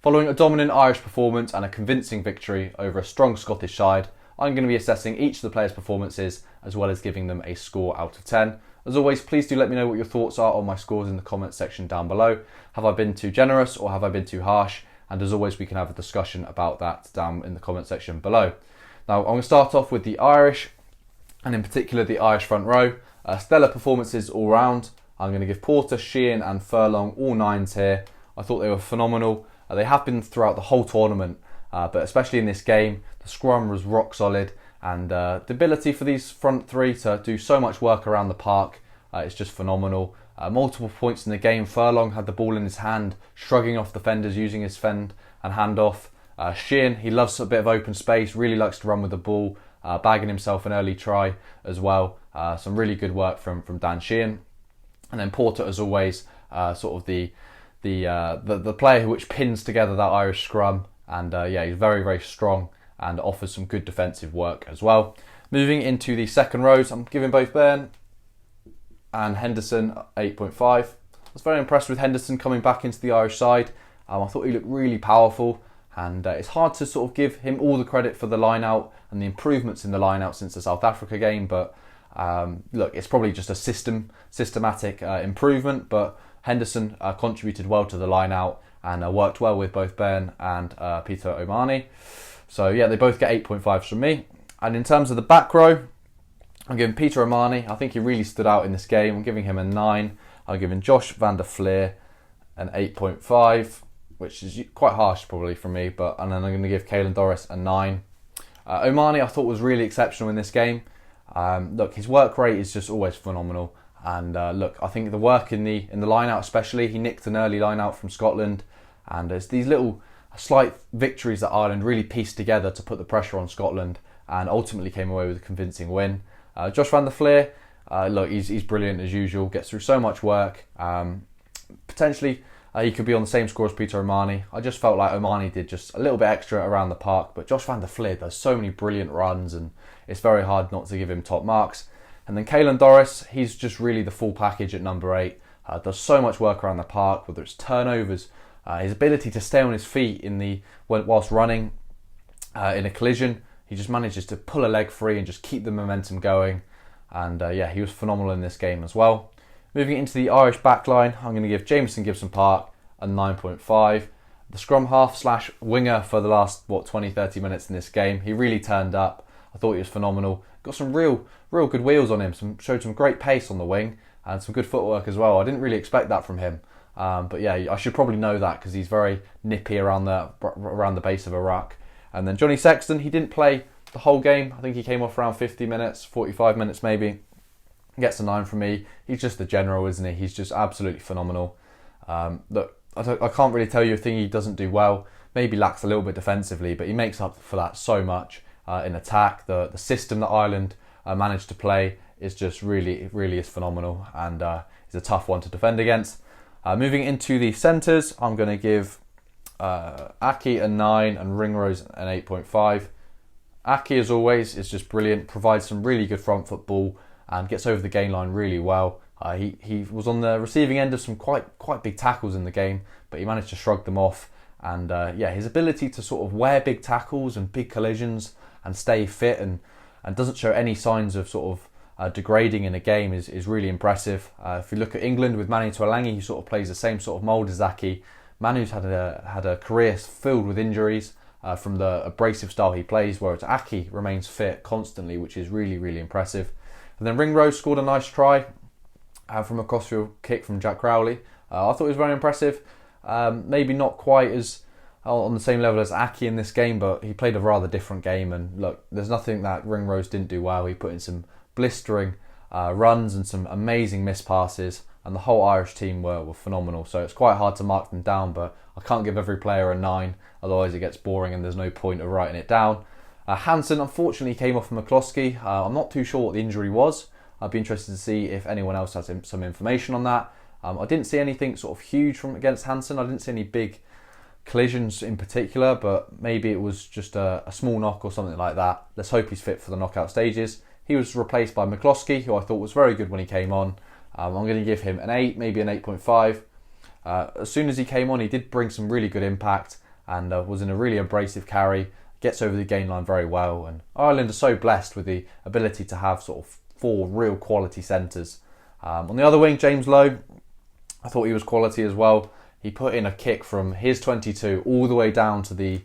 Following a dominant Irish performance and a convincing victory over a strong Scottish side, I'm going to be assessing each of the players' performances as well as giving them a score out of 10. As always, please do let me know what your thoughts are on my scores in the comments section down below. Have I been too generous or have I been too harsh? And as always, we can have a discussion about that down in the comment section below. Now, I'm going to start off with the Irish, and in particular the Irish front row. Stellar performances all round. I'm going to give Porter, Sheehan and Furlong all 9s here. I thought they were phenomenal. They have been throughout the whole tournament, but especially in this game, the scrum was rock solid, and the ability for these front three to do so much work around the park is just phenomenal. Multiple points in the game, Furlong had the ball in his hand, shrugging off defenders, using his fend and handoff. Sheehan, he loves a bit of open space, really likes to run with the ball, bagging himself an early try as well. Some really good work from Dan Sheehan. And then Porter, as always, sort of the player which pins together that Irish scrum, and he's very, very strong and offers some good defensive work as well. Moving into the second rows, I'm giving both Byrne and Henderson 8.5. I was very impressed with Henderson coming back into the Irish side. I thought he looked really powerful, and it's hard to sort of give him all the credit for the line-out and the improvements in the line-out since the South Africa game, but look, it's probably just a systematic improvement, but Henderson contributed well to the line-out and worked well with both Byrne and Peter O'Mahony. So yeah, they both get 8.5s from me. And in terms of the back row, I'm giving Peter O'Mahony. I think he really stood out in this game. I'm giving him a 9. I'm giving Josh van der Flier an 8.5, which is quite harsh probably from me, and then I'm going to give Caelan Doris a 9. O'Mahony I thought was really exceptional in this game. Look, his work rate is just always phenomenal. And look, I think the work in the line-out especially, he nicked an early line-out from Scotland, and it's these little slight victories that Ireland really pieced together to put the pressure on Scotland and ultimately came away with a convincing win. Josh van der Flier, look, he's brilliant as usual, gets through so much work. Potentially he could be on the same score as Peter O'Mahony. I just felt like O'Mahony did just a little bit extra around the park, but Josh van der Flier does so many brilliant runs and it's very hard not to give him top marks. And then Caelan Doris, he's just really the full package at number 8. Does so much work around the park, whether it's turnovers, his ability to stay on his feet whilst running in a collision. He just manages to pull a leg free and just keep the momentum going. And he was phenomenal in this game as well. Moving into the Irish backline, I'm going to give Jamison Gibson Park a 9.5. The scrum half / winger for the last 20-30 minutes in this game, he really turned up. I thought he was phenomenal. Got some real good wheels on him. Showed some great pace on the wing and some good footwork as well. I didn't really expect that from him, but yeah, I should probably know that because he's very nippy around the base of a ruck. And then Johnny Sexton, he didn't play the whole game. I think he came off around 50 minutes, 45 minutes maybe. Gets a 9 from me. He's just the general, isn't he? He's just absolutely phenomenal. Look, I can't really tell you a thing he doesn't do well. Maybe lacks a little bit defensively, but he makes up for that so much in attack. The system that Ireland managed to play is just really is phenomenal, and is a tough one to defend against. Moving into the centres, I'm going to give Aki a 9 and Ringrose an 8.5. Aki, as always, is just brilliant, provides some really good front football and gets over the gain line really well. He was on the receiving end of some quite big tackles in the game, but he managed to shrug them off. And his ability to sort of wear big tackles and big collisions and stay fit and doesn't show any signs of sort of degrading in a game is really impressive. If you look at England with Manu Tuolangi, he sort of plays the same sort of mould as Aki. Manu's had a career filled with injuries from the abrasive style he plays, whereas Aki remains fit constantly, which is really impressive. And then Ringrose scored a nice try from a crossfield kick from Jack Crowley. I thought it was very impressive. Maybe not quite as on the same level as Aki in this game, but he played a rather different game. And look, there's nothing that Ringrose didn't do well. He put in some blistering runs and some amazing missed passes, and the whole Irish team were phenomenal. So it's quite hard to mark them down, but I can't give every player a 9, otherwise it gets boring and there's no point of writing it down. Hansen unfortunately came off from McCloskey. I'm not too sure what the injury was. I'd be interested to see if anyone else has some information on that. I didn't see anything sort of huge from against Hansen. I didn't see any big collisions in particular, but maybe it was just a small knock or something like that. Let's hope he's fit for the knockout stages. He was replaced by McCloskey, who I thought was very good when he came on. I'm going to give him an 8, maybe an 8.5. As soon as he came on, he did bring some really good impact, and was in a really abrasive carry, gets over the gain line very well. And Ireland are so blessed with the ability to have sort of 4 real quality centres. On the other wing, James Lowe, I thought he was quality as well. He put in a kick from his 22 all the way down to the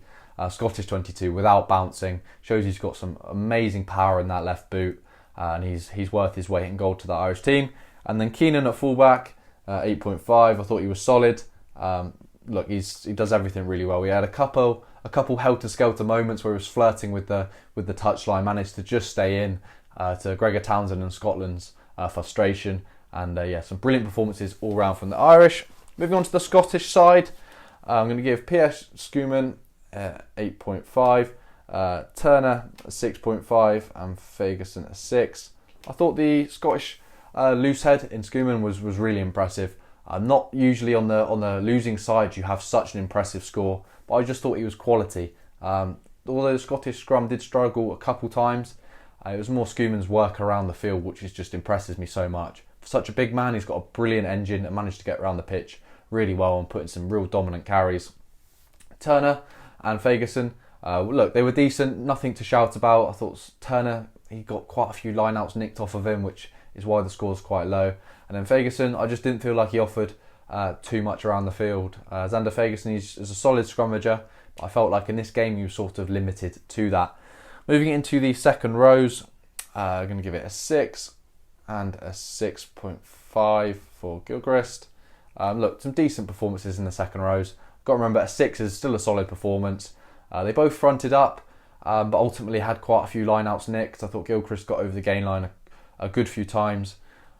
Scottish 22 without bouncing. Shows he's got some amazing power in that left boot, and he's worth his weight in gold to the Irish team. And then Keenan at fullback, 8.5. I thought he was solid. Look, he does everything really well. We had a couple helter-skelter moments where he was flirting with the touchline, managed to just stay in to Gregor Townsend and Scotland's frustration. And some brilliant performances all round from the Irish. Moving on to the Scottish side, I'm going to give P.S. Schoeman 8.5, Turner a 6.5, and Fagerson a 6. I thought the Scottish loosehead in Schoeman was really impressive. Not usually on the losing side you have such an impressive score, but I just thought he was quality. Although the Scottish scrum did struggle a couple times, it was more Schoeman's work around the field which just impresses me so much. For such a big man, he's got a brilliant engine and managed to get around the pitch really well and put in some real dominant carries. Turner and Fagerson, look, they were decent, nothing to shout about. I thought Turner, he got quite a few line-outs nicked off of him, which is why the score's quite low. And then Fagerson, I just didn't feel like he offered too much around the field. Zander Fagerson is a solid scrummager, but I felt like in this game he was sort of limited to that. Moving into the second rows, I'm going to give it a 6 and a 6.5 for Gilchrist. Look, some decent performances in the second rows. Got to remember, a 6 is still a solid performance. They both fronted up, but ultimately had quite a few line-outs nicked. I thought Gilchrist got over the gain line a good few times.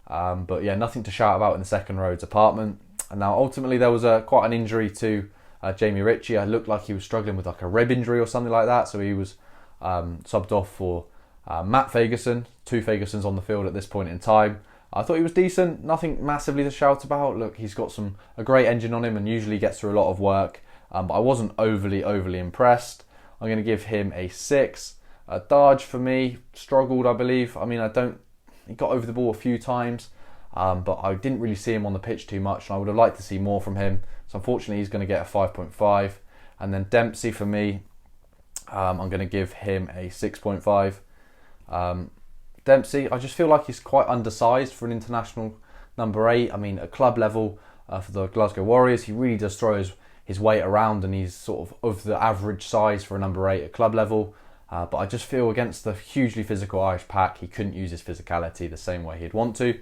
But yeah, nothing to shout about in the second row department. And now ultimately there was quite an injury to Jamie Ritchie. It looked like he was struggling with like a rib injury or something like that. So he was subbed off for Matt Fagerson. 2 Fagersons on the field at this point in time. I thought he was decent, nothing massively to shout about. Look, he's got a great engine on him and usually gets through a lot of work. But I wasn't overly impressed. I'm going to give him a 6. Darge for me struggled, I believe. I mean, he got over the ball a few times, but I didn't really see him on the pitch too much, and I would have liked to see more from him. So unfortunately, he's going to get a 5.5. And then Dempsey for me, I'm going to give him a 6.5. Dempsey, I just feel like he's quite undersized for an international number 8. I mean, at club level for the Glasgow Warriors, he really does throw his weight around, and he's sort of the average size for a number 8 at club level. But I just feel against the hugely physical Irish pack, he couldn't use his physicality the same way he'd want to.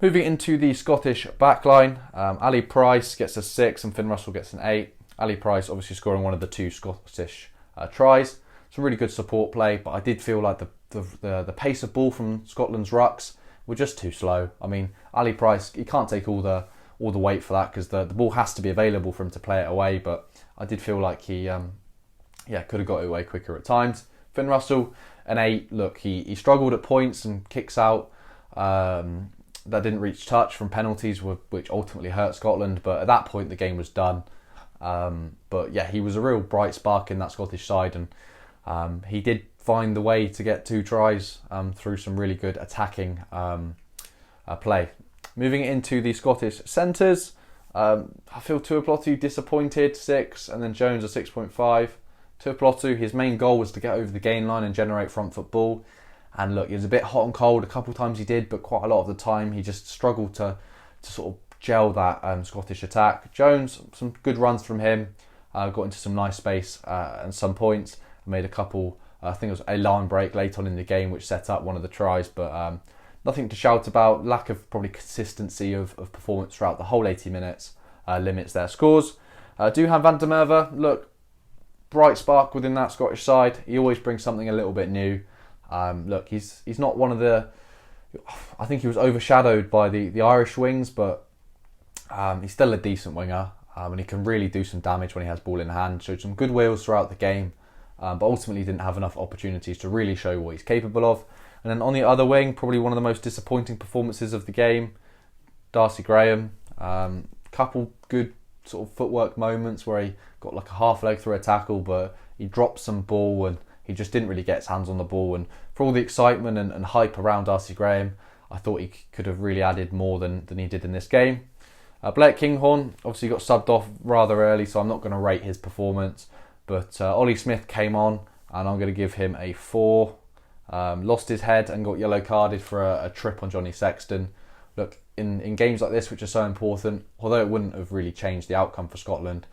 Moving into the Scottish backline, Ali Price gets a 6 and Finn Russell gets an 8. Ali Price obviously scoring one of the 2 Scottish tries. Some really good support play, but I did feel like the pace of ball from Scotland's rucks were just too slow. I mean, Ali Price, he can't take all the weight for that because the ball has to be available for him to play it away, but I did feel like he could have got it away quicker at times. Finn Russell, an 8. Look, he struggled at points and kicks out that didn't reach touch from penalties, which ultimately hurt Scotland. But at that point, the game was done. But yeah, he was a real bright spark in that Scottish side, and he did find the way to get 2 tries through some really good attacking play. Moving into the Scottish centres, I feel Tuipulotu disappointed, 6, and then Jones a 6.5. Tuipulotu, his main goal was to get over the gain line and generate front foot ball. And look, he was a bit hot and cold. A couple of times he did, but quite a lot of the time he just struggled to sort of gel that Scottish attack. Jones, some good runs from him. Got into some nice space at some points. Made a couple, I think it was a line break late on in the game, which set up one of the tries. But nothing to shout about. Lack of probably consistency of performance throughout the whole 80 minutes limits their scores. Duhan van der Merwe, look, bright spark within that Scottish side. He always brings something a little bit new. Look, he's not one of the... I think he was overshadowed by the Irish wings, but he's still a decent winger, and he can really do some damage when he has ball in hand. Showed some good wheels throughout the game, but ultimately didn't have enough opportunities to really show what he's capable of. And then on the other wing, probably one of the most disappointing performances of the game, Darcy Graham. Couple good sort of footwork moments where he got like a half leg through a tackle, but he dropped some ball and he just didn't really get his hands on the ball. And for all the excitement and hype around Darcy Graham, I thought he could have really added more than he did in this game. Blake Kinghorn obviously got subbed off rather early, so I'm not going to rate his performance. But Ollie Smith came on, and I'm going to give him a 4. Lost his head and got yellow carded for a trip on Johnny Sexton. Look, in games like this, which are so important, although it wouldn't have really changed the outcome for Scotland,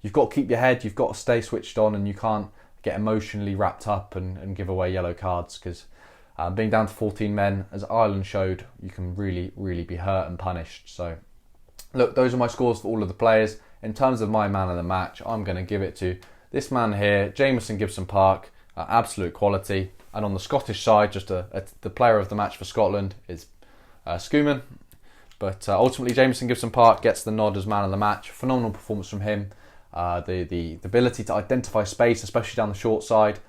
you've got to keep your head, you've got to stay switched on, and you can't get emotionally wrapped up and give away yellow cards, because being down to 14 men, as Ireland showed, you can really, really be hurt and punished. So, look, those are my scores for all of the players. In terms of my man of the match, I'm going to give it to this man here, Jamison Gibson-Park, absolute quality. And on the Scottish side, just the player of the match for Scotland is Schoeman. But ultimately, Jamison Gibson-Park gets the nod as man of the match. Phenomenal performance from him. The ability to identify space, especially down the short side.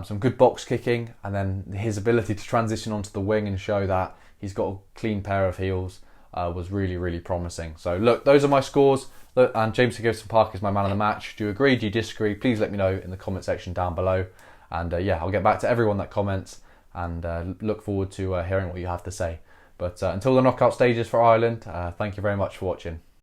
Some good box kicking, and then his ability to transition onto the wing and show that he's got a clean pair of heels was really, really promising. So look, those are my scores. Look, and Jamison Gibson-Park is my man of the match. Do you agree? Do you disagree? Please let me know in the comment section down below. And yeah, I'll get back to everyone that comments, and look forward to hearing what you have to say. But until the knockout stages for Ireland, thank you very much for watching.